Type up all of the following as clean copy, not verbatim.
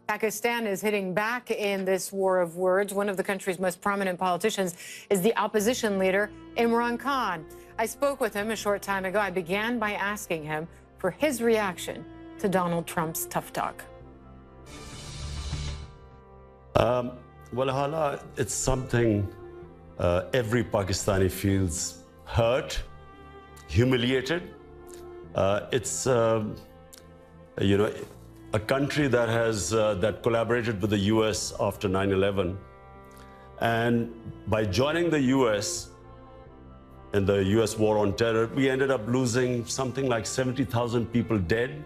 Pakistan is hitting back in this war of words. One of the country's most prominent politicians is the opposition leader, Imran Khan. I spoke with him a short time ago. I began by asking him for his reaction to Donald Trump's tough talk. Well, Hala, it's something every Pakistani feels hurt, humiliated. It's a country that has that collaborated with the U.S. after 9/11, and by joining the U.S. in the U.S. war on terror, we ended up losing something like 70,000 people dead,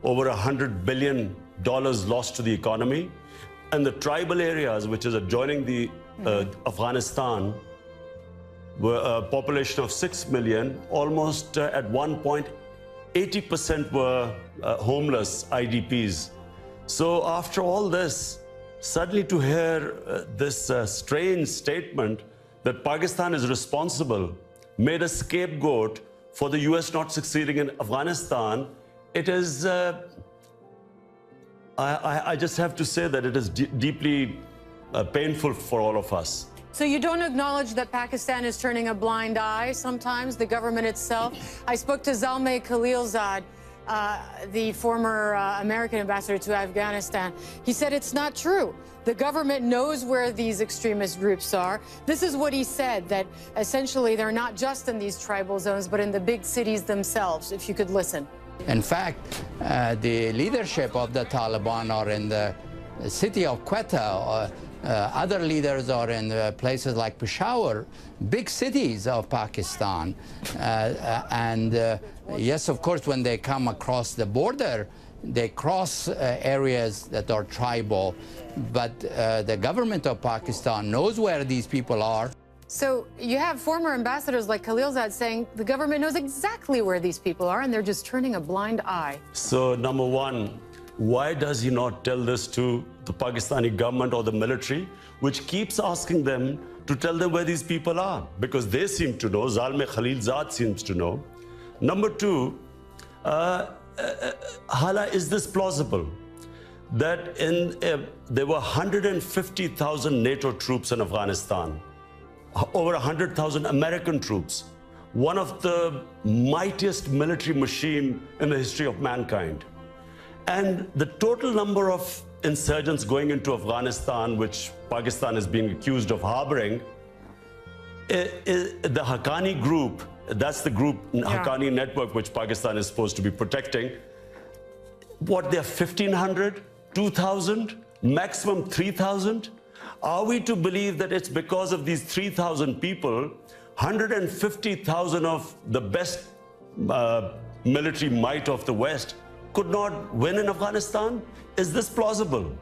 over $100 billion lost to the economy, and the tribal areas, which is adjoining the Afghanistan, were a population of 6 million. Almost at one point, 80% were homeless IDPs. So after all this, suddenly to hear this strange statement that Pakistan is responsible, made a scapegoat for the US not succeeding in Afghanistan, it is, I just have to say that it is deeply painful for all of us. So you don't acknowledge that Pakistan is turning a blind eye sometimes, the government itself? I spoke to Zalmay Khalilzad, the former American ambassador to Afghanistan. He said it's not true. The government knows where these extremist groups are. This is what he said, that essentially they're not just in these tribal zones, but in the big cities themselves, if you could listen. In fact, the leadership of the Taliban are in the city of Quetta. Other leaders are in places like Peshawar, big cities of Pakistan. Yes, of course, when they come across the border, they cross areas that are tribal. But the government of Pakistan knows where these people are. So you have former ambassadors like Khalilzad saying the government knows exactly where these people are and they're just turning a blind eye. So number one, why does he not tell this to the Pakistani government or the military, which keeps asking them to tell them where these people are? Because they seem to know, Zalmay Khalilzad seems to know. Number two, Hala, is this plausible? That there were 150,000 NATO troops in Afghanistan, over 100,000 American troops, one of the mightiest military machine in the history of mankind. And the total number of insurgents going into Afghanistan, which Pakistan is being accused of harboring, the Haqqani group, that's the group, Haqqani network, which Pakistan is supposed to be protecting. What, they're 1,500, 2,000, maximum 3,000? Are we to believe that it's because of these 3,000 people, 150,000 of the best military might of the West could not win in Afghanistan? Is this plausible?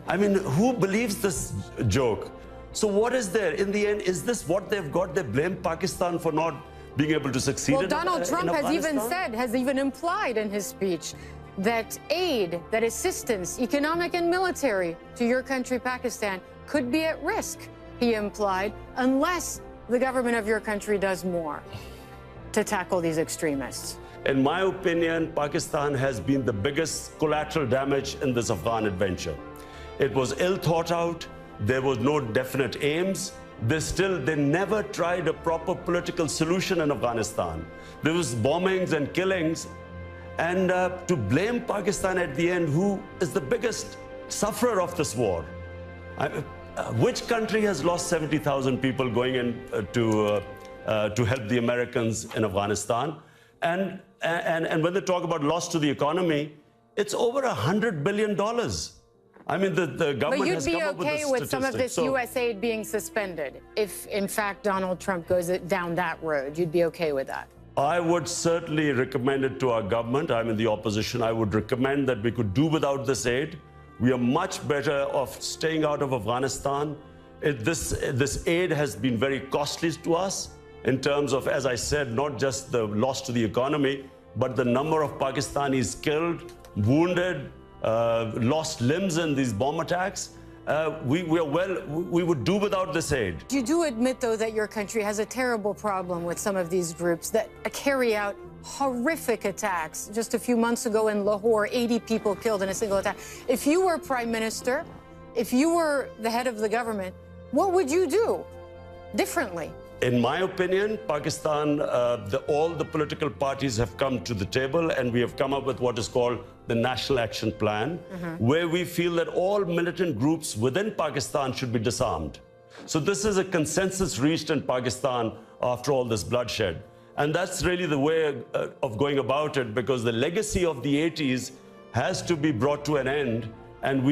I mean, who believes this joke? So what is there? In the end, is this what they've got? They blame Pakistan for not being able to succeed in Afghanistan? Well, Donald Trump has even said, has even implied in his speech that aid, that assistance, economic and military, to your country, Pakistan, could be at risk, he implied, unless the government of your country does more to tackle these extremists. In my opinion, Pakistan has been the biggest collateral damage in this Afghan adventure. It was ill thought out. There was no definite aims. They never tried a proper political solution in Afghanistan. There was bombings and killings. And to blame Pakistan at the end, who is the biggest sufferer of this war? Which country has lost 70,000 people going in to help the Americans in Afghanistan? And when they talk about loss to the economy, it's over $100 billion. I mean, the government has come up with this statistic. But you'd be okay with some of this U.S. aid being suspended if, in fact, Donald Trump goes down that road? You'd be okay with that? I would certainly recommend it to our government. I'm in the opposition. I would recommend that we could do without this aid. We are much better off staying out of Afghanistan. This aid has been very costly to us in terms of, as I said, not just the loss to the economy, but the number of Pakistanis killed, wounded, lost limbs in these bomb attacks. we would do without this aid. You do admit, though, that your country has a terrible problem with some of these groups that carry out horrific attacks. Just a few months ago in Lahore, 80 people killed in a single attack. If you were prime minister, if you were the head of the government, what would you do differently? In my opinion, Pakistan, all the political parties have come to the table, and we have come up with what is called the National Action Plan, where we feel that all militant groups within Pakistan should be disarmed. So this is a consensus reached in Pakistan after all this bloodshed. And that's really the way of going about it, because the legacy of the 80s has to be brought to an end. And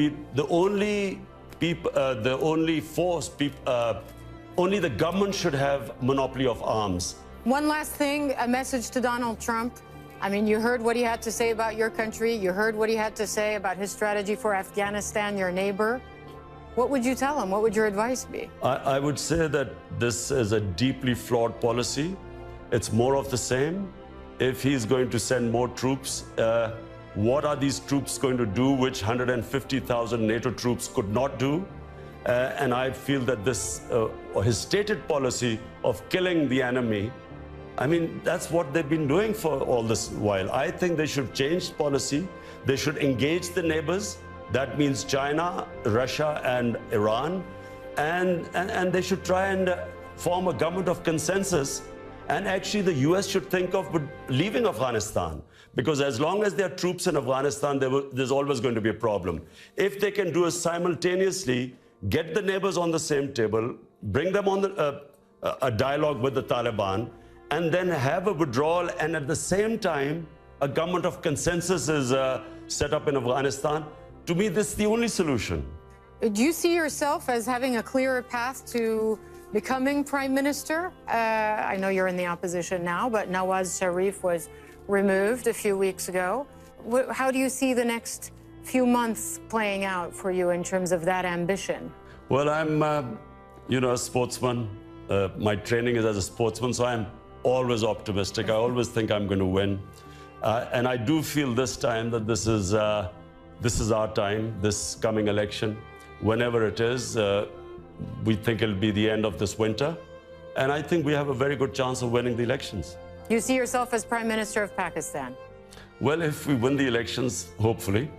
only the government should have monopoly of arms. One last thing, a message to Donald Trump. I mean, you heard what he had to say about your country. You heard what he had to say about his strategy for Afghanistan, your neighbor. What would you tell him? What would your advice be? I would say that this is a deeply flawed policy. It's more of the same. If he's going to send more troops, what are these troops going to do which 150,000 NATO troops could not do? And I feel that his stated policy of killing the enemy, I mean, that's what they've been doing for all this while. I think they should change policy. They should engage the neighbors. That means China, Russia, and Iran. And they should try and form a government of consensus. And actually, the US should think of leaving Afghanistan. Because as long as there are troops in Afghanistan, there's always going to be a problem. If they can do it simultaneously, get the neighbors on the same table, bring them on a dialogue with the Taliban, and then have a withdrawal, and at the same time, a government of consensus is set up in Afghanistan. To me, this is the only solution. Do you see yourself as having a clearer path to becoming prime minister? I know you're in the opposition now, but Nawaz Sharif was removed a few weeks ago. How do you see the next few months playing out for you in terms of that ambition? Well, I'm, a sportsman. My training is as a sportsman, so I'm always optimistic. I always think I'm going to win. And I do feel this time that this is our time, this coming election. Whenever it is, we think it'll be the end of this winter. And I think we have a very good chance of winning the elections. You see yourself as Prime Minister of Pakistan? Well, if we win the elections, hopefully.